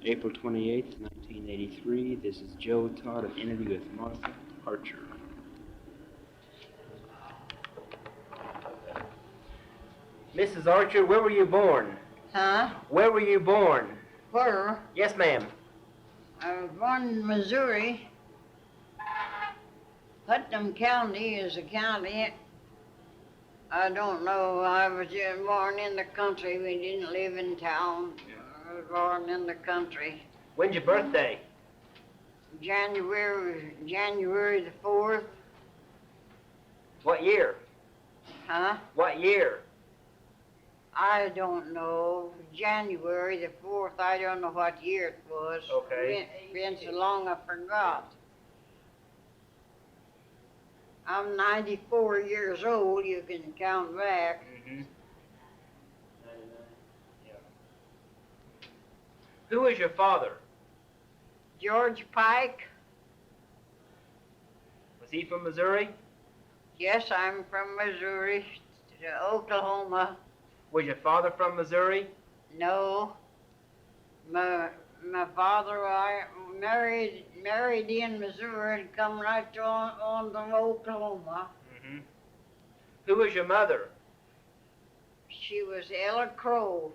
April 28th, 1983. This is Joe Todd of Interview with Martha Archer. Mrs. Archer, where were you born? Huh? Where were you born? Where? Yes, ma'am. I was born in Missouri. Putnam County is a county. I don't know. I was just born in the country. We didn't live in town. I was born in the country. When's your birthday? January the 4th. What year? Huh? What year? I don't know. January the 4th. I don't know what year it was. Okay. Been so long I forgot. I'm 94 years old. You can count back. Mm-hmm. Yeah. Who is your father? George Pike. Was he from Missouri? Yes, I'm from Missouri to Oklahoma. Was your father from Missouri? No. My father, I married in Missouri and come right on to Oklahoma. Mm-hmm. Who was your mother? She was Ella Crow.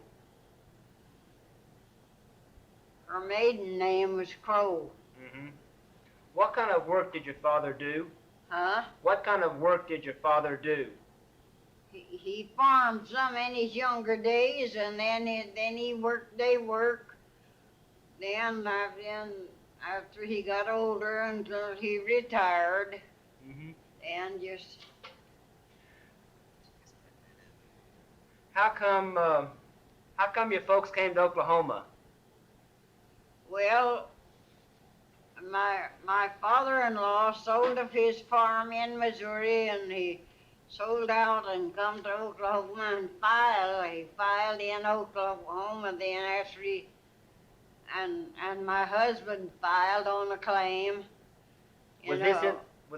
Her maiden name was Crow. Mm-hmm. What kind of work did your father do? Huh? What kind of work did your father do? He farmed some in his younger days, and then he worked day work. Then after he got older until he retired, Mm-hmm. and just How come your folks came to Oklahoma? well, my father-in-law sold of his farm in Missouri, and he sold out and come to Oklahoma and He filed in Oklahoma. Then after and my husband filed on a claim. Was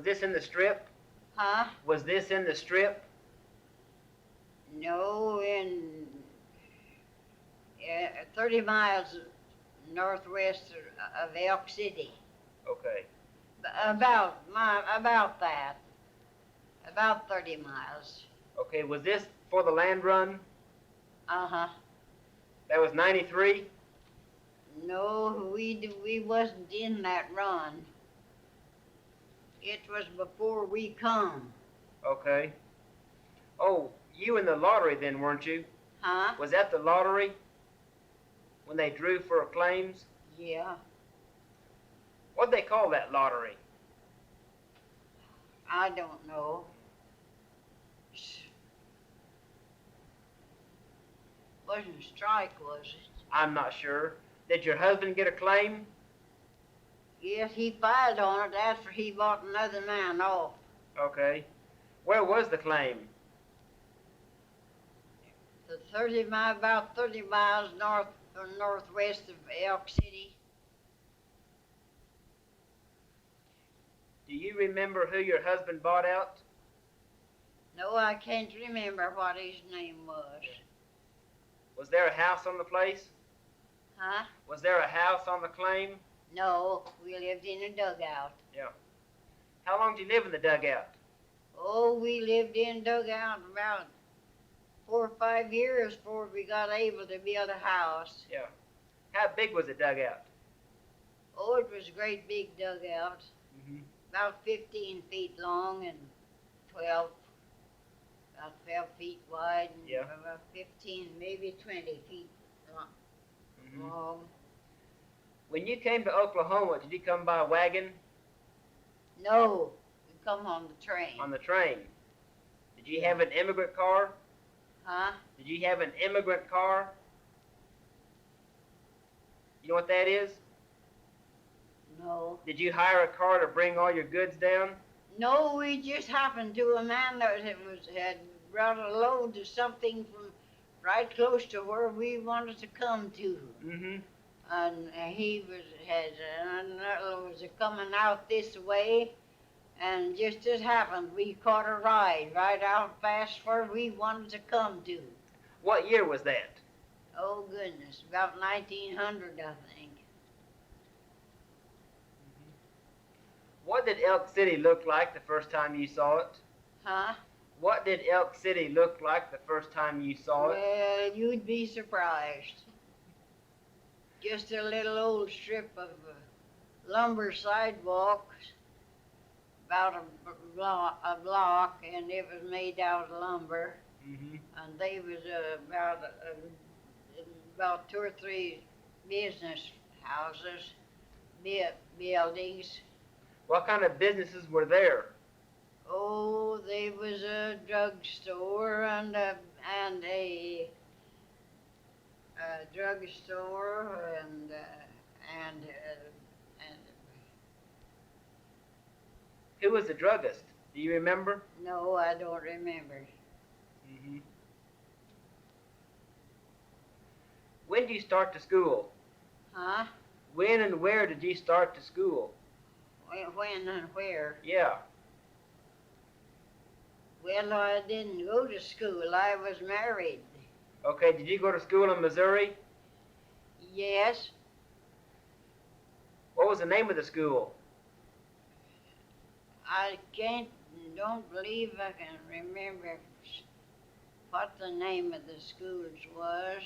this in the Strip? Huh? Was this in the Strip? No, in 30 miles northwest of Elk City. Okay. About that. About 30 miles. Okay, was this for the land run? Uh-huh. That was 93? No, we wasn't in that run. It was before we come. Okay. Oh, you in the lottery then, weren't you? Huh? Was that the lottery? When they drew for claims? Yeah. What'd they call that lottery? I don't know. Wasn't a strike, was it? I'm not sure. Did your husband get a claim? Yes, he filed on it after he bought another man off. Okay. Where was the claim? About 30 miles northwest of Elk City. Do you remember who your husband bought out? No, I can't remember what his name was. Was there a house on the place? Huh? Was there a house on the claim? No, we lived in a dugout. Yeah. How long did you live in the dugout? Oh, we lived in a dugout about 4 or 5 years before we got able to build a house. Yeah. How big was the dugout? Oh, it was a great big dugout. Mm-hmm. About 15 feet long and about 12 feet wide and Yeah. about 15, maybe 20 feet long. Mm-hmm. When you came to Oklahoma, did you come by wagon? No, we come on the train. On the train. Did you have an immigrant car? Huh? Did you have an immigrant car? You know what that is? No. Did you hire a car to bring all your goods down? No, we just happened to a man that had brought a load of something from right close to where we wanted to come to. Mm-hmm. And he was coming out this way, and just as happened, we caught a ride right out past where we wanted to come to. What year was that? Oh goodness, about 1900, I think. What did Elk City look like the first time you saw it? Huh? What did Elk City look like the first time you saw it? Well, you'd be surprised. Just a little old strip of lumber sidewalks, about a block, and it was made out of lumber. Mm-hmm. And they was about 2 or 3 business houses, buildings. What kind of businesses were there? Oh, there was a drugstore and a drugstore and Who was the druggist? Do you remember? no, I don't remember. Mm-hmm. When did you start to school? Huh? When and where did you start to school? When and where? Yeah. Well, I didn't go to school. I was married. Okay, did you go to school in Missouri? Yes. What was the name of the school? I don't believe I can remember what the name of the schools was.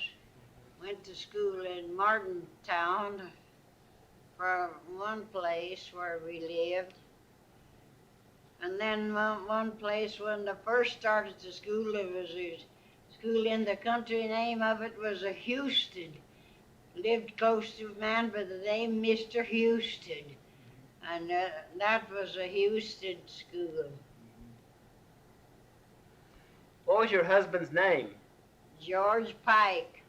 Went to school in Martintown for one place where we lived. And then one place when I first started to school, it was a school in the country. Name of it was a Houston. Lived close to a man by the name Mr. Houston. And that was a Houston school. What was your husband's name? George Pike.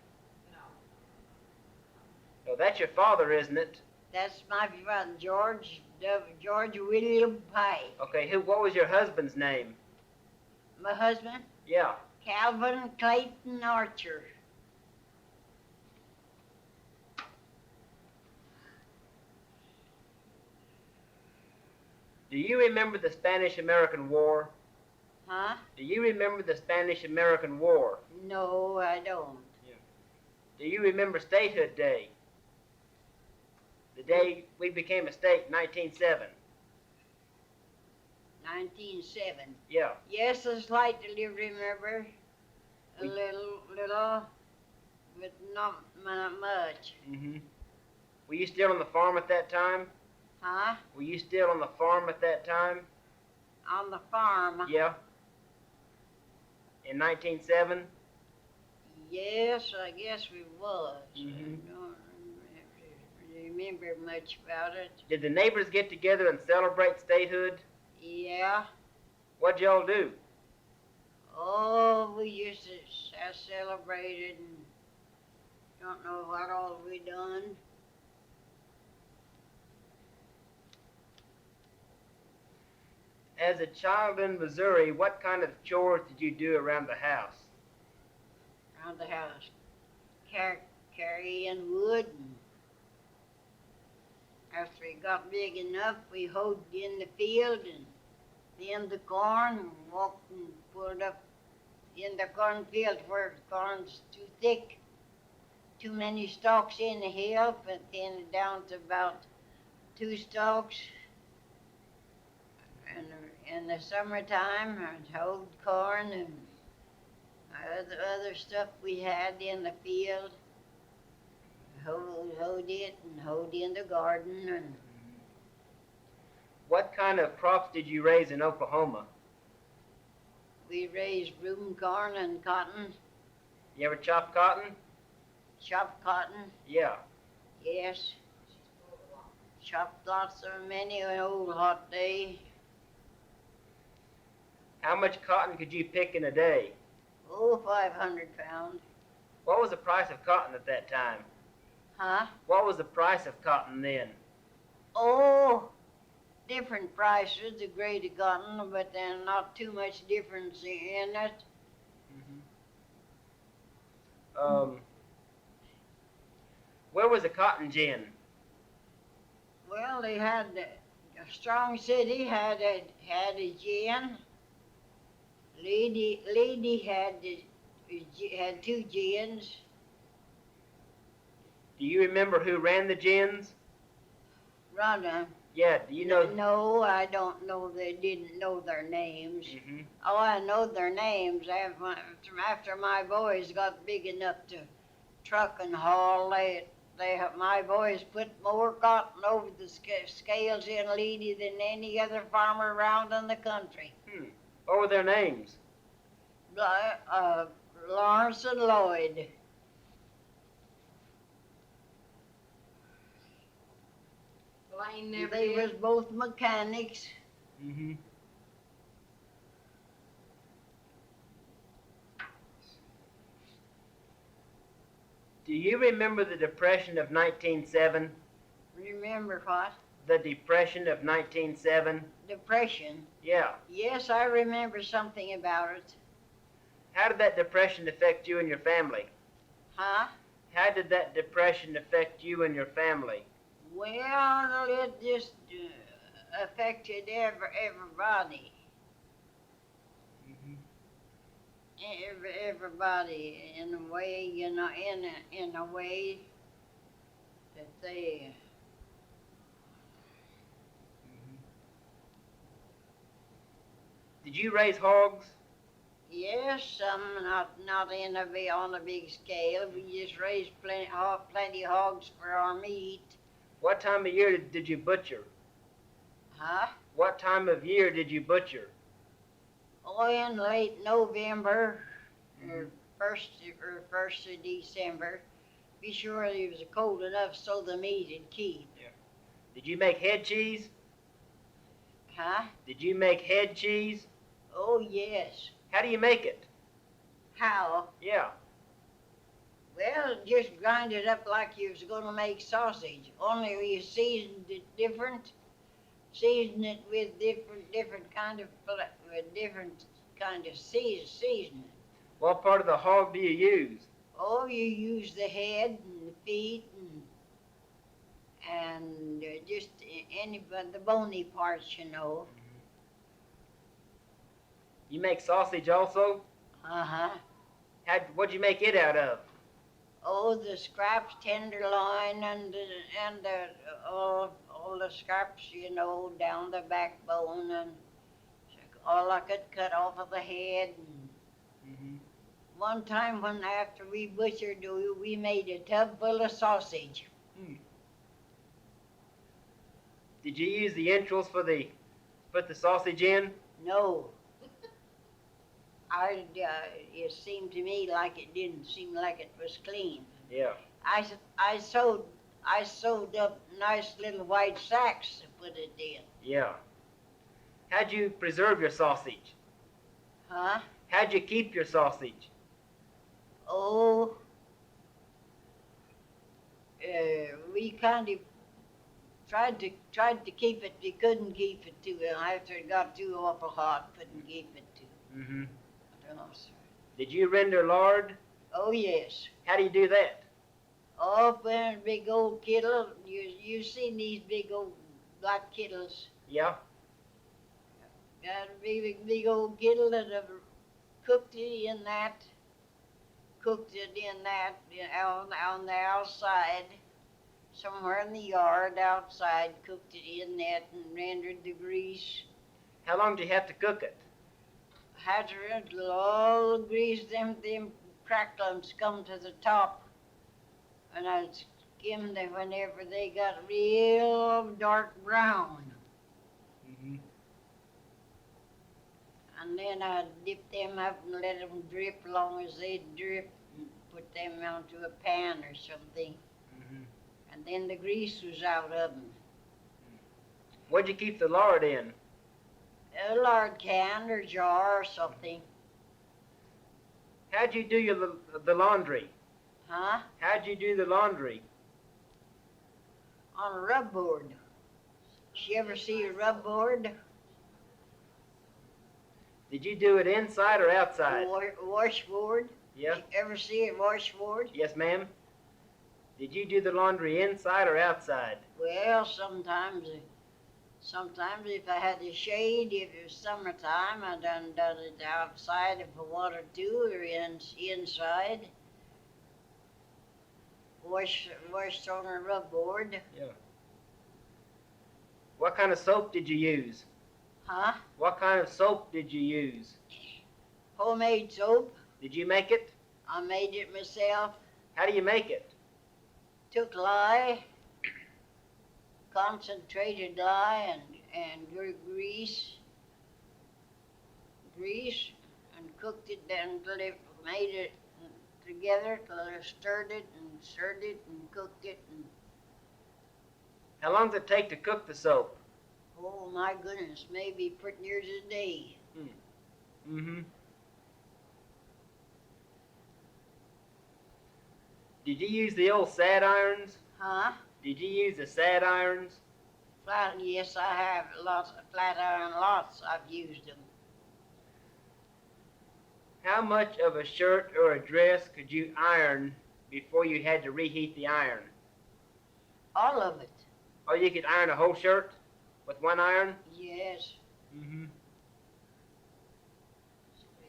Oh, that's your father, isn't it? That's my father, George William Pike. Okay, what was your husband's name? My husband, Yeah. Calvin Clayton Archer. Do you remember the Spanish-American War? Huh? Do you remember the Spanish-American War? No, I don't. Do you remember Statehood Day? The day we became a state, 1907. 1907. Yeah. Yes, I slightly remember. A little, but not much. Mm-hmm. Were you still on the farm at that time? Huh? Were you still on the farm at that time? On the farm. Yeah. In 1907? Yes, I guess we was. Mm-hmm. I don't remember much about it. Did the neighbors get together and celebrate statehood? Yeah. What'd y'all do? Oh, we used to celebrate it and don't know what all we done. As a child in Missouri, what kind of chores did you do around the house? Around the house. Carrying wood. And after it got big enough, we hoed in the field and in the corn and walked and pulled up in the cornfield where the corn's too thick. Too many stalks in the hill, but thin it down to about 2 stalks. And in the summertime, I'd hoed corn and other stuff we had in the field. Hoed it and hoed in the garden. And What kind of crops did you raise in Oklahoma? we raised broom corn and cotton, You ever chop cotton? chopped cotton, Yeah. yes. Chopped lots of many an old hot day. How much cotton could you pick in a day? Oh, 500 pounds. What was the price of cotton at that time? Huh? What was the price of cotton then? Oh, different prices, the grade of cotton, but then not too much difference in it. Where was the cotton gin? Well, they had a strong city had a gin. Lady had 2 gins. Do you remember who ran the gins? Rhonda, Yeah, do you know? No, I don't know. They didn't know their names. Mm-hmm. Oh, I know their names after my boys got big enough to truck and haul. My boys put more cotton over the scales in Leedy than any other farmer around in the country. What were their names? Lawrence and Lloyd. Blaine never They did. was both mechanics. Mm-hmm. Do you remember the Depression of 1907? Remember what? The Depression of 1907? Depression. Yeah. Yes, I remember something about it. How did that depression affect you and your family? Huh? How did that depression affect you and your family? Well, it just affected everybody. Mm-hmm. Everybody in a way, in a way that they. Did you raise hogs? Yes, some not on a big scale. We just raised plenty hogs for our meat. What time of year did you butcher? Huh? What time of year did you butcher? Oh, in late November, or first of December. Be sure it was cold enough so the meat would keep. Yeah. Did you make head cheese? Huh? Did you make head cheese? Oh, yes. How do you make it? How? Yeah. Well, just grind it up like you was going to make sausage. Only you seasoned it different. Season it with different kind of seasoning. What part of the hog do you use? Oh, you use the head and the feet and just the bony parts, you know. You make sausage also? Uh-huh. What'd you make it out of? Oh, the scraps, tenderloin, and all the scraps, you know, down the backbone, and all I could cut off of the head. And one time, after we butchered, we made a tub full of sausage. Did you use the entrails put the sausage in? No. It seemed to me like it didn't seem like it was clean. Yeah. I sewed up nice little white sacks to put it in. Yeah. How'd you preserve your sausage? Huh? How'd you keep your sausage? Oh, we kind of tried to keep it. We couldn't keep it too. After it got too awful hot, couldn't keep it too. Mm-hmm. I don't know, sir. Did you render lard? Oh yes. How do you do that? Up in a big old kettle. You seen these big old black kettles? Yeah. Got a big old kettle that I've cooked it in that. On the outside, somewhere in the yard outside. Cooked it in that and rendered the grease. How long do you have to cook it? Had to render all the grease. Them cracklings come to the top, and I'd skim them whenever they got real dark brown. Mm-hmm. And then I'd dip them up and let them drip long as they drip, and put them onto a pan or something. Mm-hmm. And then the grease was out of them. What'd you keep the lard in? A lard can or jar or something. How'd you do the laundry? Huh? How'd you do the laundry? On a rub board. You ever see a rub board? Did you do it inside or outside? Washboard. Yeah. You ever see a washboard? Yes, ma'am. Did you do the laundry inside or outside? Well, sometimes if I had the shade, if it was summertime, I done it outside if I wanted to, or inside. Washed on a rub board. Yeah. What kind of soap did you use? Huh? What kind of soap did you use? Homemade soap. Did you make it? I made it myself. How do you make it? Took lye, concentrated lye, and grease, and cooked it then until it made it together, till I stirred it and cooked it. And How long does it take to cook the soap? oh my goodness, maybe pretty near a day. Mm-hmm. Did you use the old sad irons? Huh? Did you use the sad irons? Yes, I have lots of flat iron, lots. I've used them. How much of a shirt or a dress could you iron before you had to reheat the iron? All of it. Or you could iron a whole shirt with one iron? Yes, Mm-hmm.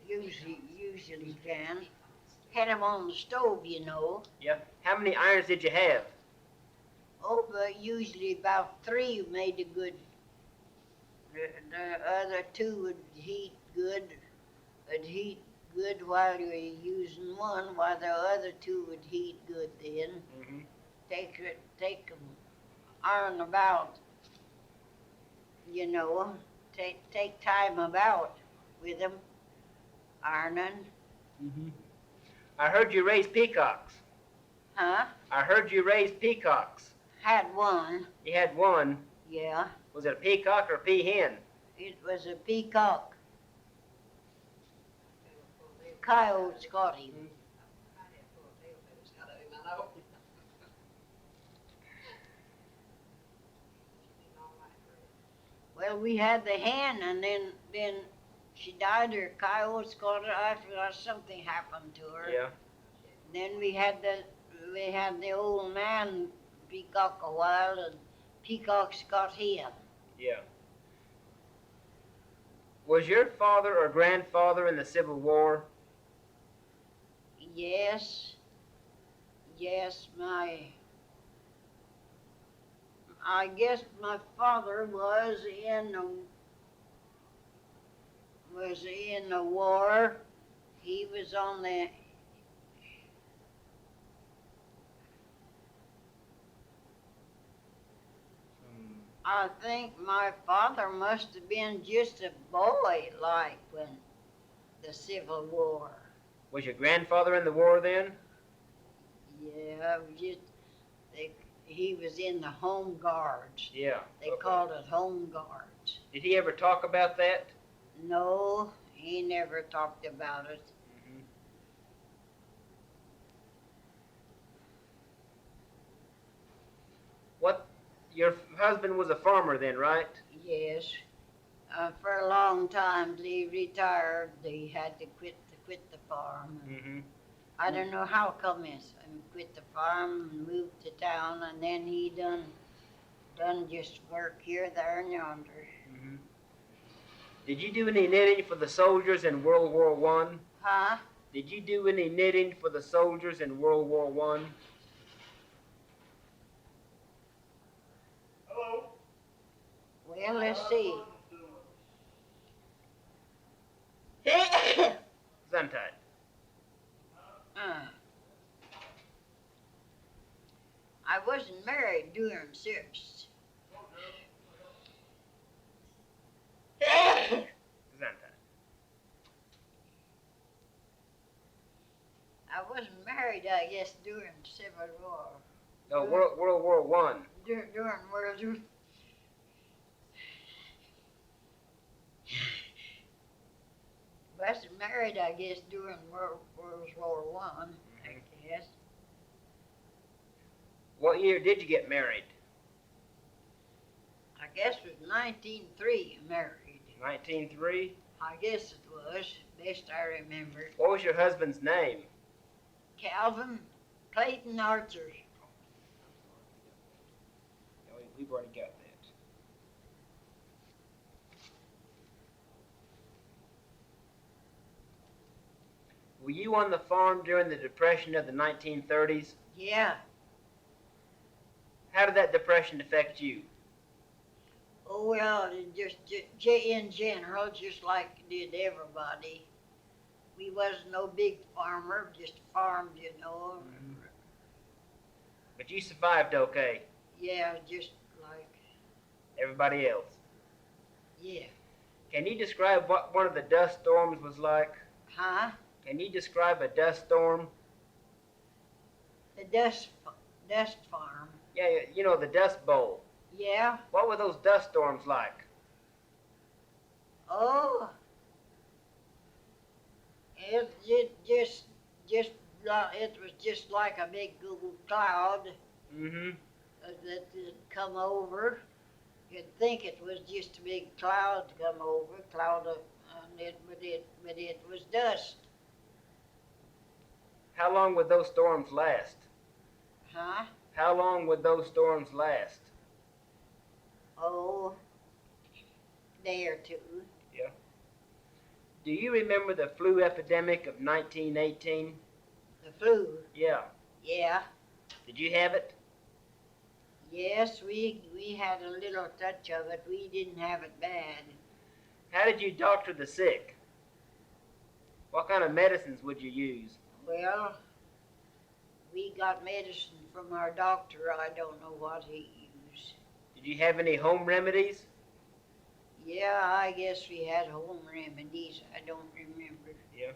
usually can. Had them on the stove, you know. Yeah. How many irons did you have? Oh, but usually about 3 made a good. The other 2 would heat good. Would heat good while you were using one, while the other 2 would heat good then. Mm-hmm. Take them, iron about, you know, take time about with them, ironing. Mm-hmm. I heard you raise peacocks. Huh? I heard you raise peacocks. Had one, You had one. yeah. Was it a peacock or a peahen? It was a peacock. Coyotes got him. Well, we had the hen, and then she died. Her coyotes got her. I forgot something happened to her. Yeah. Then we had the old man peacock a while, and peacocks got him. Yeah. Was your father or grandfather in the Civil War? Yes, I guess my father was in the war. He was on the. I think my father must have been just a boy, like when the Civil War. Was your grandfather in the war then? Yeah, he was in the Home Guards. Yeah. They okay. called it Home Guards. Did he ever talk about that? No, he never talked about it. Mm-hmm. What? Your husband was a farmer then, right? Yes. For a long time, he retired. He had to quit the farm. Mm-hmm. I don't know how come he quit the farm and moved to town, and then he done just work here, there, and yonder. Mm-hmm. Did you do any knitting for the soldiers in World War One? Huh? Did you do any knitting for the soldiers in World War One? Well, let's see. Gesundheit. I wasn't married during service. Gesundheit. I wasn't married, I guess, during Civil War. No, World War One. During World War. Wasn't married, I guess, during World War One. I guess. What year did you get married? I guess it was 1903 married. 1903. I guess it was, best I remember. What was your husband's name? Calvin Clayton Archer. No, we've already got that. Were you on the farm during the Depression of the 1930s? Yeah. How did that depression affect you? Oh, well, in general, just like did everybody. We wasn't no big farmer, just farmed, you know. But you survived okay. Yeah, just like, Everybody else. yeah. Can you describe what one of the dust storms was like? Huh? Can you describe a dust storm? The dust farm. Yeah, you know, the Dust Bowl. Yeah. What were those dust storms like? Oh, it was just like a big Google cloud Mm-hmm. that come over. You'd think it was just a big cloud come over, but it was dust. How long would those storms last? Huh? How long would those storms last? Oh, day or two. Do you remember the flu epidemic of 1918? The flu. Yeah. Yeah. Did you have it? Yes, we had a little touch of it. We didn't have it bad. How did you doctor the sick? What kind of medicines would you use? Well, we got medicine from our doctor. I don't know what he used. Did you have any home remedies? Yeah, I guess we had home remedies. I don't remember. Yeah.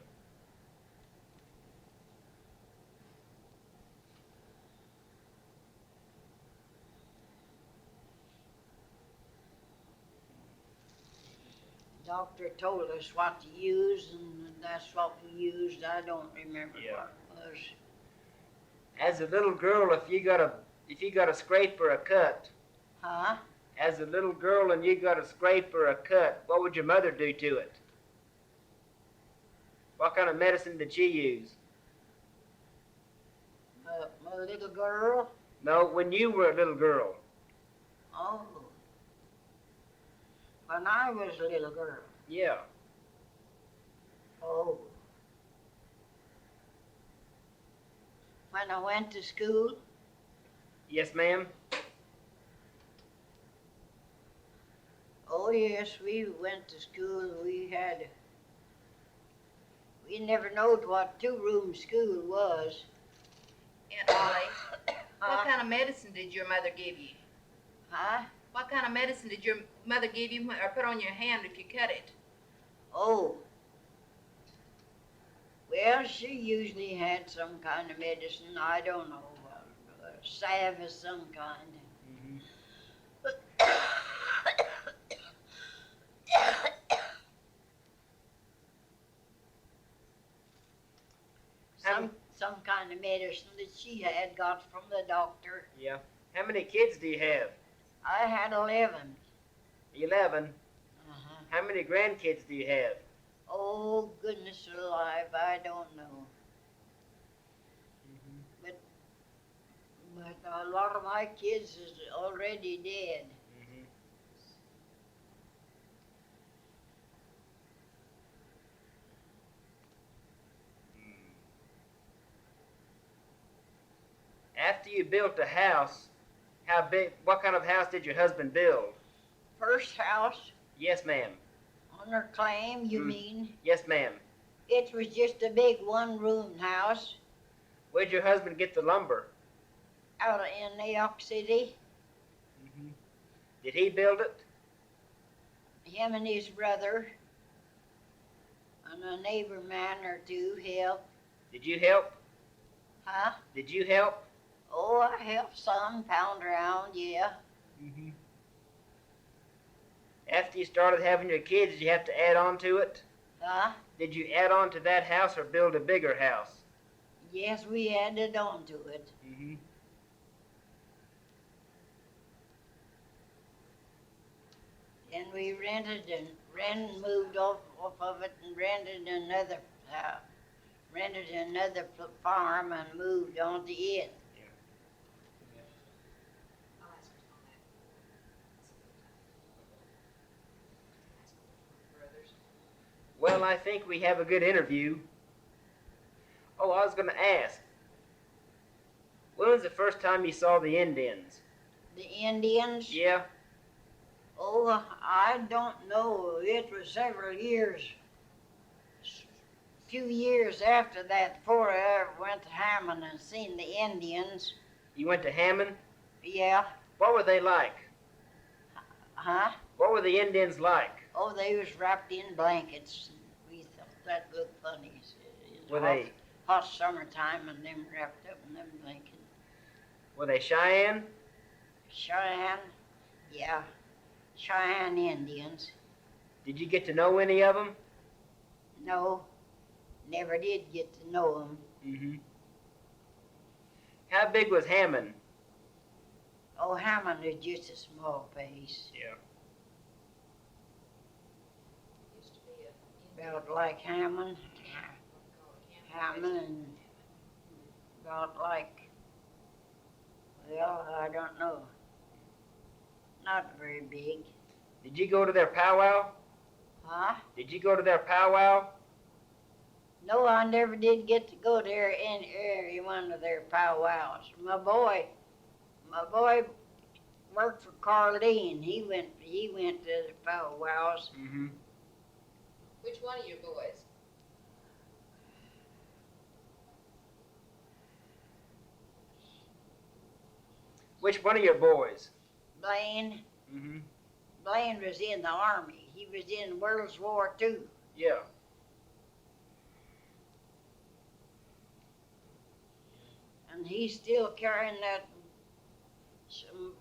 Doctor told us what to use, and that's what we used. I don't remember what it was. As a little girl, if you got a scrape or a cut, Huh? as a little girl and you got a scrape or a cut, what would your mother do to it? What kind of medicine did she use? My little girl? No, when you were a little girl. Oh. When I was a little girl. Yeah. Oh. When I went to school? Yes, ma'am. Oh, yes, we went to school. We never knowed what two-room school was. Aunt Ollie, what kind of medicine did your mother give you? Huh? What kind of medicine did your mother give you or put on your hand if you cut it? Oh. Well, she usually had some kind of medicine. I don't know. Salve of some kind. Some kind of medicine that she had got from the doctor. Yeah. How many kids do you have? I had 11. 11. Uh-huh. How many grandkids do you have? Oh, goodness alive, I don't know. But a lot of my kids is already dead. After you built a house, how big? What kind of house did your husband build? First house Yes, ma'am. on her claim, you mean? Yes, ma'am. It was just a big one-room house Where'd your husband get the lumber? out in New York City. Did he build it? Him and his brother and a neighbor man or two helped. Did you help? Huh? Did you help? Oh, I helped some, pound around, yeah. After you started having your kids, did you have to add on to it? Huh? Did you add on to that house or build a bigger house? Yes, we added on to it. And we moved off of it and rented another farm and moved on to it. Well, I think we have a good interview. Oh, I was going to ask. When was the first time you saw the Indians? The Indians? Yeah. Oh, I don't know. It was several years, few years after that before I ever went to Hammond and seen the Indians. You went to Hammond? Yeah, What were they like? huh? What were the Indians like? Oh, they was wrapped in blankets. We thought that looked funny. It's Were they hot summertime and them wrapped up in them blankets. were they Cheyenne? Cheyenne? Yeah, Cheyenne Indians. Did you get to know any of them? No, never did get to know them. Mm-hmm. How big was Hammond? Oh, Hammond is just a small place. Yeah. Used to be a About like Hammond. Hammond and about like, well, I don't know. Not very big. Did you go to their powwow? Huh? Did you go to their powwow? No, I never did get to go there in every one of their powwows. My boy worked for Carleen. He went to the powwows. Mm-hmm. Which one of your boys? Which one of your boys? Blaine Mm-hmm. was in the army. He was in World War II. Yeah. And he's still carrying that some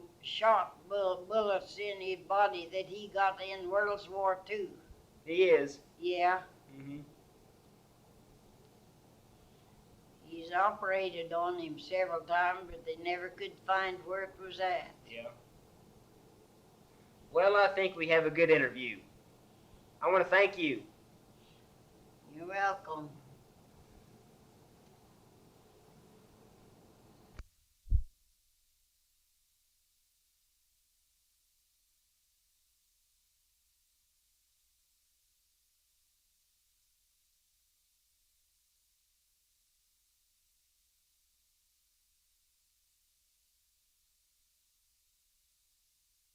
bullets in his body that he got in World War II. He is. Yeah, Mm-hmm. he's operated on him several times, but they never could find where it was at. Yeah. Well, I think we have a good interview. I want to thank you. You're welcome.